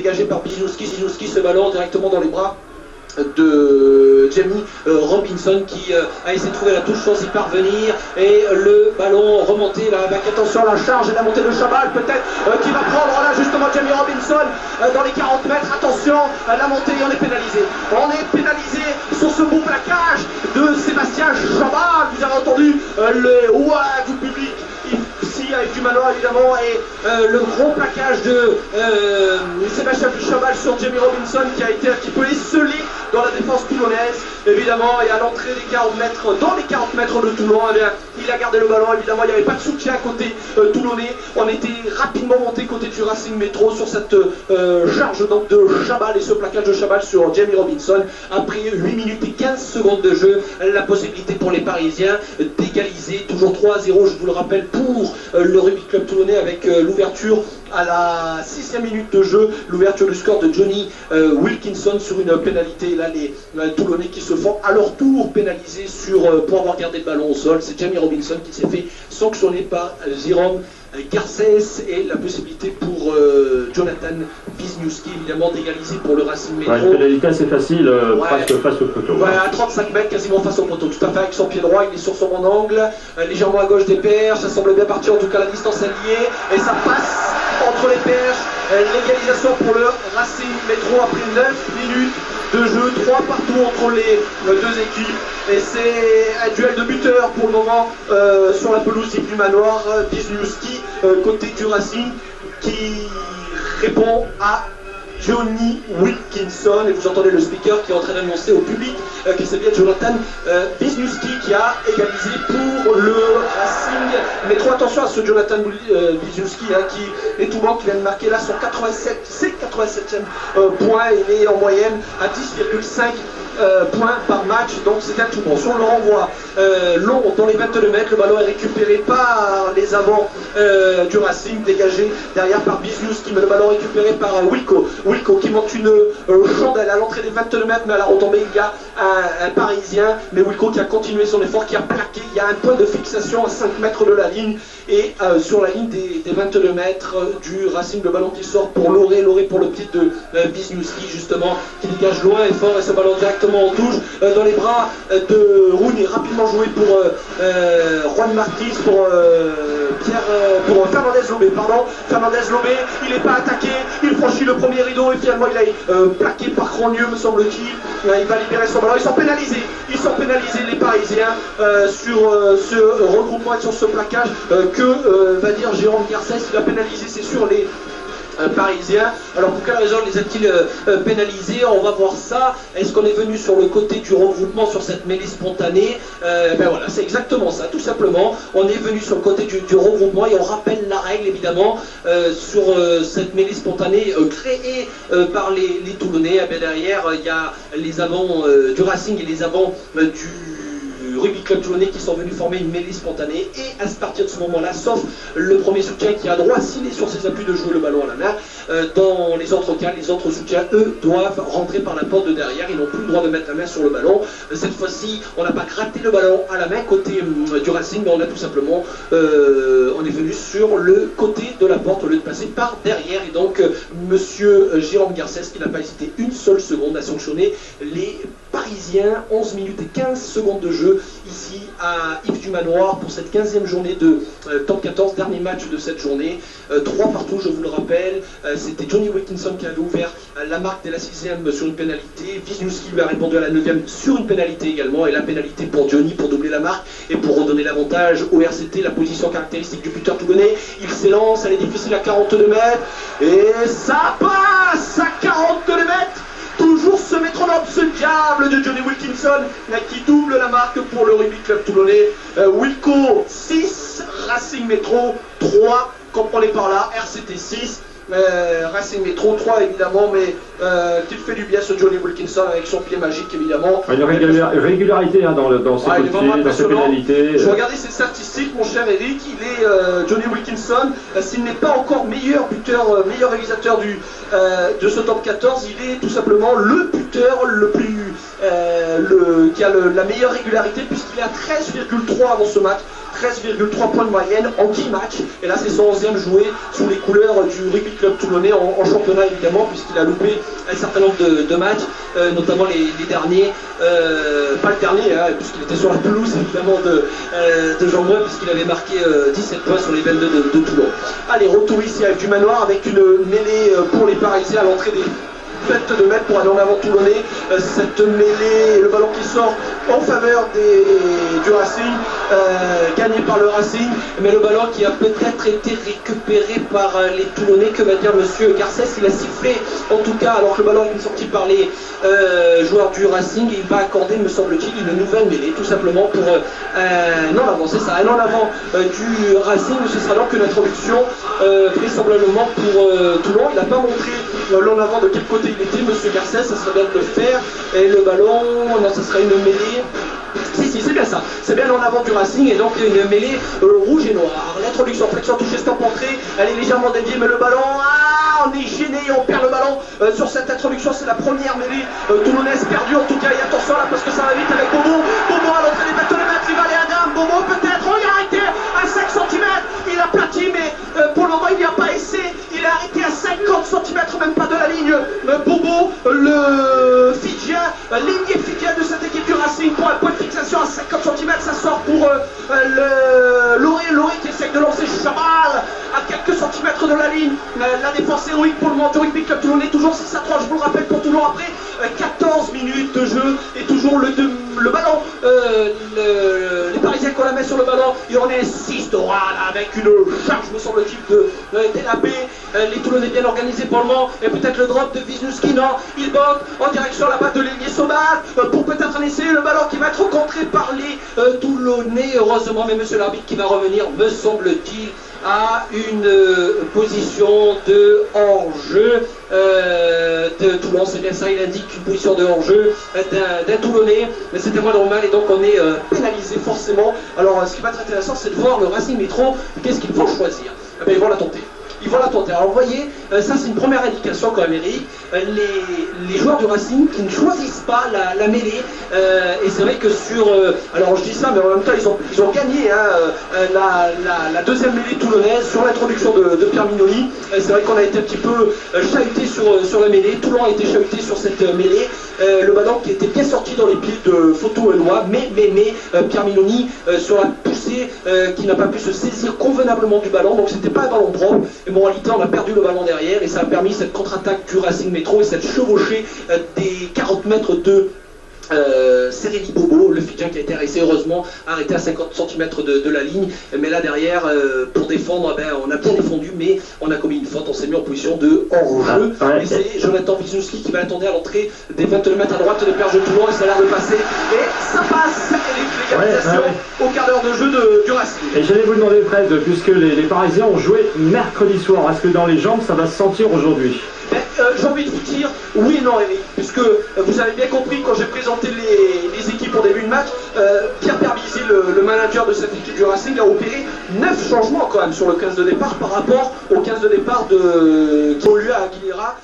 dégagé par Wisniewski. Wisniewski, ce ballon directement dans les bras de Jamie Robinson qui a essayé de trouver la touche sans y parvenir, et le ballon remonté là avec attention à la charge et la montée de Chabal peut-être qui va prendre là justement Jamie Robinson dans les 40 mètres. Attention à la montée, on est pénalisé sur ce beau plaquage de Sébastien Chabal. Vous avez entendu le ouah du public ici avec du Manoir évidemment, et le gros plaquage de Sébastien Chabal sur Jamie Robinson qui a été un petit peu esselé dans la défense toulonnaise évidemment, et à l'entrée des 40 mètres, dans les 40 mètres de Toulon, eh bien, il a gardé le ballon évidemment, il n'y avait pas de soutien côté toulonnais. On était rapidement monté côté du Racing Métro sur cette charge donc de Chabal, et ce plaquage de Chabal sur Jamie Robinson. Après 8 minutes et 15 secondes de jeu, la possibilité pour les Parisiens d'égaliser, toujours 3-0 je vous le rappelle pour le Rugby Club Toulonnais, avec l'ouverture à la 6e minute de jeu, l'ouverture du score de Johnny Wilkinson sur une pénalité. Là les Toulonnais qui se font à leur tour pénaliser pour avoir gardé le ballon au sol. C'est Jamie Robinson qui s'est fait sanctionner par Jérôme Garcès, et la possibilité pour Jonathan Wisniewski évidemment d'égaliser pour le Racing Métro. Ouais, une pénalité assez facile, presque face au poteau. Ouais, à 35 mètres quasiment face au poteau, tout à fait, avec son pied droit, il est sur son bon angle, légèrement à gauche des perches, ça semble bien partir, en tout cas la distance est liée, et ça passe entre les perches. L'égalisation pour le Racing Métro après 9 minutes de jeu, 3 partout entre les deux équipes, et c'est un duel de buteurs pour le moment sur la pelouse du Manoir. Wisniewski côté du Racing qui répond à Johnny Wilkinson, et vous entendez le speaker qui est en train d'annoncer au public que c'est bien Jonathan Wisniewski qui a égalisé pour le Racing. Mais trop attention à ce Jonathan Wisniewski qui est tout bon, qui vient de marquer là son 87e point. Il est en moyenne à 10,5 points par match, donc c'est un tout bon. Sur le renvoi long dans les 22 mètres, le ballon est récupéré par les avants du Racing, dégagé derrière par Wisniewski, mais le ballon récupéré par Wilco qui monte une chandelle à l'entrée des 22 mètres, mais à la retombée il y a un Parisien, mais Wilco qui a continué son effort, qui a plaqué. Il y a un point de fixation à 5 mètres de la ligne, et sur la ligne des 22 mètres du Racing, le ballon qui sort pour Loré pour le pied de Wisniewski justement, qui dégage loin et fort, et ce ballon directement en touche dans les bras de Rooney, rapidement joué pour Juan Martins, pour Fernandez Lobé, il n'est pas attaqué, il franchit le premier rideau, et finalement il est plaqué par Cronieux me semble-t-il. Il va libérer son ballon, ils sont pénalisés les Parisiens sur ce regroupement et sur ce plaquage que va dire Jérôme Garcès. Il va pénaliser, c'est sûr, les Parisiens. Alors pour quelle raison les a-t-il pénalisés? On va voir ça. Est-ce qu'on est venu sur le côté du regroupement, sur cette mêlée spontanée? Ben voilà, c'est exactement ça, tout simplement. On est venu sur le côté du regroupement, et on rappelle la règle évidemment sur cette mêlée spontanée créée par les Toulonnais. Ben derrière, il y a les avants du Racing et les avants du Rugby Club Toulonnais qui sont venus former une mêlée spontanée, et à partir de ce moment-là, sauf le premier soutien qui a droit, s'il est sur ses appuis, de jouer le ballon à la main, dans les autres cas, les autres soutiens, eux, doivent rentrer par la porte de derrière, ils n'ont plus le droit de mettre la main sur le ballon. Cette fois-ci, on n'a pas gratté le ballon à la main côté du Racing, mais on a tout simplement, on est venu sur le côté de la porte au lieu de passer par derrière, et donc monsieur Jérôme Garcès, qui n'a pas hésité une seule seconde à sanctionner les Parisiens. 11 minutes et 15 secondes de jeu ici à Yves du Manoir pour cette 15e journée de top 14, dernier match de cette journée. 3 partout, je vous le rappelle. C'était Johnny Wilkinson qui avait ouvert la marque dès la 6e sur une pénalité. Wisniewski lui a répondu à la 9e sur une pénalité également, et la pénalité pour Johnny pour doubler la marque et pour redonner l'avantage au RCT, la position caractéristique du buteur toulonnais. Il s'élance, elle est difficile à 42 mètres, et ça passe à 42 mètres. Toujours ce métronome, ce diable de Johnny Wilkinson qui double la marque pour le Rugby Club Toulonnais. Wilco 6, Racing Métro 3, comprenez par là, RCT 6. Racing Métro 3 évidemment, mais qu'il fait du bien ce Johnny Wilkinson avec son pied magique évidemment. Une régularité dans ses pénalités. Je regardais ses statistiques, mon cher Eric. Il est Johnny Wilkinson, s'il n'est pas encore meilleur buteur, meilleur réalisateur de ce top 14, il est tout simplement le buteur le plus qui a la meilleure régularité, puisqu'il est à 13,3 avant ce match. 13,3 points de moyenne en 10 matchs. Et là, c'est son 11e joué sous les couleurs du Rugby Club Toulonnais en championnat, évidemment, puisqu'il a loupé un certain nombre de matchs, notamment les derniers. Pas le dernier, hein, puisqu'il était sur la pelouse, évidemment, de Jean-Bouin, puisqu'il avait marqué 17 points sur les 22 de Toulon. Allez, retour ici avec du manoir, avec une mêlée pour les Parisiens à l'entrée des 22 mètres pour aller en avant Toulonnais. Cette mêlée, le ballon qui sort en faveur du Racing, gagné par le Racing, mais le ballon qui a peut-être été récupéré par les Toulonnais. Que va dire monsieur Garcès? Il a sifflé en tout cas, alors que le ballon est sorti par les joueurs du Racing. Il va accorder, me semble-t-il, une nouvelle mêlée, tout simplement pour un en avant, c'est ça, un en avant du Racing. Ce sera donc une introduction vraisemblablement pour Toulon. Il n'a pas montré l'en avant de quel côté il était, monsieur Garcès, ça serait bien de le faire. Et le ballon, non, ça serait une mêlée. Si, c'est bien ça. C'est bien en avant du Racing et donc une mêlée rouge et noire. L'introduction, flexion touchée, stop entrée. Elle est légèrement déviée, mais le ballon, on est gêné, on perd le ballon sur cette introduction. C'est la première mêlée toulonnaise perdue en tout cas. Et attention là parce que ça va vite avec Bobo. Bobo à l'entrée des 22 mètres, il va aller à Dame. Bobo peut-être, oh, il a arrêté à 5 cm. Il a plaqué, mais pour le moment il n'y a pas essayé. Il est arrêté à 50 cm, même pas de la ligne. Bobo, le Fidjien, l'ailier Fidjien de cette équipe du Racing pour un point de fixation à 50 cm. Ça sort pour Loré qui essaie de lancer Chabal à quelques centimètres de la ligne. La défense héroïque pour le moment du Rugby Club Toulonnais, toujours 6-3, je vous le rappelle, pour Toulon après 14 minutes de jeu et toujours le ballon. Les Parisiens qu'on la met sur le ballon, il en est 6 d'oral avec une charge, me semble-t-il, de Délapé. Les Toulonnais bien organisés pour le moment, et peut-être le drop de Wisniewski, non, il botte en direction là-bas de l'ailier Somal pour peut-être un essai, le ballon qui va être contré par les Toulonnais, heureusement, mais monsieur l'arbitre qui va revenir, me semble-t-il, à une position de hors-jeu de Toulon, c'est bien ça, il indique une position de hors-jeu d'un Toulonnais, mais c'était moins normal et donc on est pénalisé forcément. Alors ce qui va être intéressant, c'est de voir le Racing Métro, qu'est-ce qu'ils vont choisir. Eh bien, ils vont la tenter. Ils vont la tenter. Alors vous voyez, ça c'est une première indication quand même, Eric. Les joueurs du Racing qui ne choisissent pas la mêlée. Et c'est vrai que sur... alors je dis ça, mais en même temps ils ont gagné la deuxième mêlée toulonnaise sur l'introduction de Pierre Mignoni. C'est vrai qu'on a été un petit peu chahuté sur la mêlée. Toulon a été chahuté sur cette mêlée. Le ballon qui était bien sorti dans les pieds de Photo-Noix, mais Pierre Mignoni sur la poussée qui n'a pas pu se saisir convenablement du ballon, donc c'était pas un ballon propre. Et bon, en réalité, on a perdu le ballon derrière et ça a permis cette contre-attaque du Racing Métro et cette chevauchée des 40 mètres de Sereni Bobo, le Fidjien qui a été heureusement arrêté à 50 cm de la ligne. Mais là derrière, pour défendre, on a bien défendu, mais on a commis une faute, on s'est mis en position de hors-jeu. Et c'est Jonathan Wisniewski qui va attendre à l'entrée des 22 mètres à droite de Perche de Toulon et ça a l'air de passer. Et ça passe, l'égalisation au quart d'heure de jeu du Racing. Et j'allais vous demander, Fred, puisque les Parisiens ont joué mercredi soir, est-ce que dans les jambes ça va se sentir aujourd'hui? J'ai envie de vous dire oui et non, Eric, puisque vous avez bien compris quand j'ai présenté les équipes au début de match, Pierre Perbizy, le manager de cette équipe du Racing, a opéré 9 changements quand même sur le 15 de départ par rapport au 15 de départ qui a eu lieu à Aguilera.